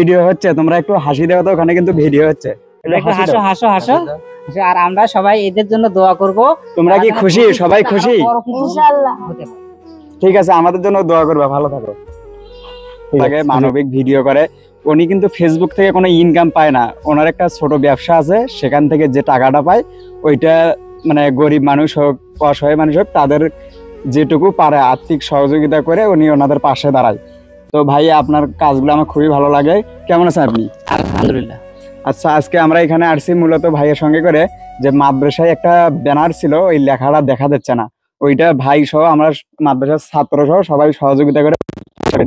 Video হচ্ছে, তোমরা একটু হাসি দাও তো, ওখানে কিন্তু ভিডিও হচ্ছে, একটু হাসো হাসো হাসো। আর আমরা সবাই এদের জন্য দোয়া করব। তোমরা কি খুশি? সবাই খুশি? ইনশাআল্লাহ। ঠিক আছে, আমাদের জন্য দোয়া করবে, ভালো থাকো। আগে মানবিক ভিডিও করে, উনি কিন্তু ফেসবুক থেকে কোনো ইনকাম পায় না, ওনার একটা ছোট ব্যবসা আছে, সেখান থেকে যে টাকাটা পায় ওইটা মানে গরিব মানুষ হোক অসহায় মানুষ হোক তাদের যেটুকু পারে আর্থিক সহযোগিতা করে উনি ওনাদের পাশে দাঁড়ায়। তো ভাই আপনার কাজগুলো আমার খুবই ভালো লাগে। কেমন আছেন আপনি? আলহামদুলিল্লাহ। আচ্ছা, আজকে আমরা এখানে আসছি মূলত ভাইয়ের সঙ্গে করে, যে মাদ্রাসায় একটা ব্যানার ছিল, ওই লেখাটা দেখা যাচ্ছে না, ওইটা ভাই সহ আমরা মাদ্রাসার ছাত্র সহ সবাই সহযোগিতা করে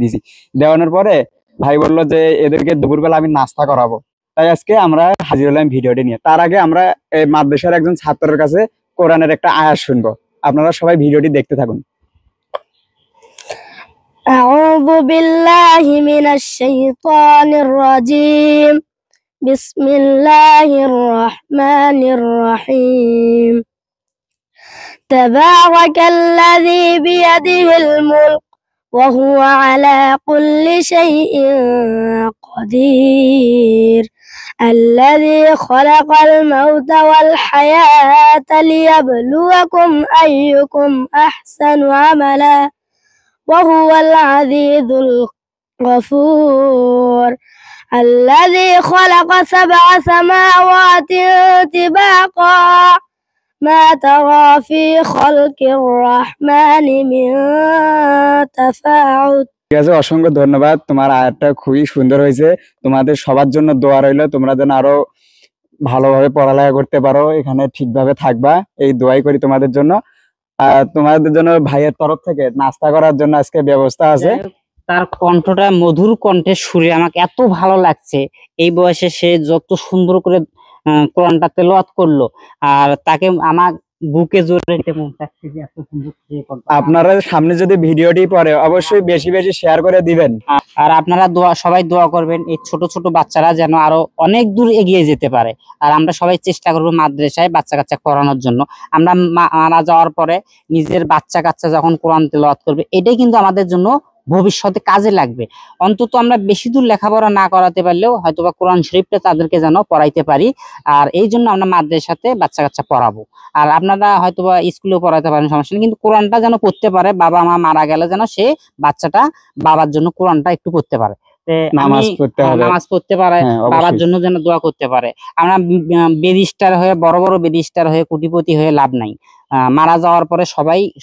দিয়েছি। দেওয়ানোর পরে ভাই বললো যে এদেরকে দুপুরবেলা আমি নাস্তা করাবো, তাই আজকে আমরা হাজির হলাম ভিডিওটি নিয়ে। তার আগে আমরা এই মাদ্রাসার একজন ছাত্রের কাছে কোরআনের একটা আয়াত শুনবো, আপনারা সবাই ভিডিওটি দেখতে থাকুন। أعوذ بالله من الشيطان الرجيم بسم الله الرحمن الرحيم تبارك الذي بيده الملك وهو على كل شيء قدير الذي خلق الموت والحياة ليبلوكم أيكم أحسن عملا وهو العزيز الغفور الذي خلق 7 سماوات طباقا ما ترى في خلق الرحمن من تفاوت। ঠিক আছে, অসংখ্য ধন্যবাদ, তোমার আয়াতটা খুবই সুন্দর হয়েছে। তোমাদের সবার জন্য দোয়া রইলো, তোমরা যেন আরো ভালোভাবে পড়ালেখা করতে পারো, এখানে ঠিকভাবে থাকবা, এই দোয়াই করি তোমাদের জন্য। তোমাদের জন্য ভাইয়ের তরফ থেকে নাস্তা করার জন্য আজকে ব্যবস্থা আছে। তার কণ্ঠটা মধুর কণ্ঠের সুরে আমাকে এত ভালো লাগছে, এই বয়সে সে যত সুন্দর করে কোরআনটা তেলাওয়াত করলো, আর তাকে আমার বুকে জড়িয়ে নিতে মন চাচ্ছে যে এত সুন্দর আপনারা সামনে যদি ভিডিওটি পড়ে অবশ্যই বেশি বেশি শেয়ার করে দিবেন। আর আপনারা সবাই দোয়া করবেন এই ছোট ছোট বাচ্চারা যেন আরো অনেক দূর এগিয়ে যেতে পারে। আর আমরা সবাই চেষ্টা করবো মাদ্রাসায় বাচ্চা কাচ্চা পড়ানোর জন্য। আমরা মারা যাওয়ার পরে নিজের বাচ্চা কাচ্চা যখন কোরআন তেলাওয়াত করবে, এটাই কিন্তু আমাদের জন্য ভবিষ্যতে কাজে লাগবে। অন্তত আমরা বেশি দূর লেখাপড়া না করাতে পারলেও হয়তোবা কোরআন শরীফটা তাদেরকে যেন পড়াইতে পারি। আর এই জন্য আমরা মাদ্রাসাতে বাচ্চা কাচ্চা পড়াবো। আর আপনারা হয়তোবা স্কুলেও পড়াতে পারেন, সমস্যা নেই, কিন্তু কোরআনটা যেন পড়তে পারে। বাবা মা মারা গেলে যেন সে বাচ্চাটা বাবার জন্য কোরআনটা একটু পড়তে পারে, নামাজ পড়তে পারে, বাবার জন্য যেন দোয়া করতে পারে। আমরা বেদিস্টার হয়ে বড় বড় বেদিস্টার হয়ে কোটিপতি হয়ে লাভ নাই। মারা যাওয়ার পরে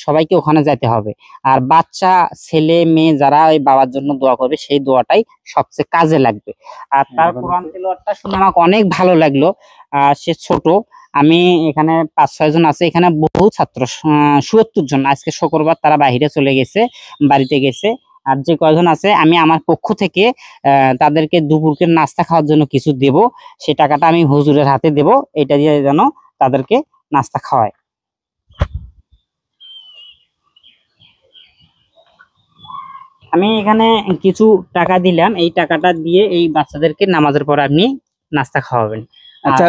সবাইকে ওখানে যেতে হবে। আর বাচ্চা ছেলে মেয়ে যারা ওই বাবার জন্য দোয়া করবে, সেই দোয়াটাই সবচেয়ে কাজে লাগবে। আর তার কোরআন তেলাওয়াতটা শুনে আমাকে অনেক ভালো লাগলো। সে ছোট, আমি এখানে 5-6 জন আছে, এখানে বহু ছাত্র ৭০ জন। আজকে শুক্রবার, তারা বাইরে চলে গেছে, বাড়িতে গেছে। আর যে কয়জন আছে আমি আমার পক্ষ থেকে তাদেরকে দুপুরকে নাস্তা খাওয়ার জন্য কিছু দেব, সেই টাকাটা আমি হুজুরের হাতে দেব, এটা দিয়ে যেন তাদেরকে নাস্তা খাওয়ায়। আমি এখানে কিছু টাকা দিলাম, এই টাকাটা দিয়ে এই বাচ্চাদেরকে নামাজের পর আপনি নাস্তা খাওয়াবেন। আচ্ছা।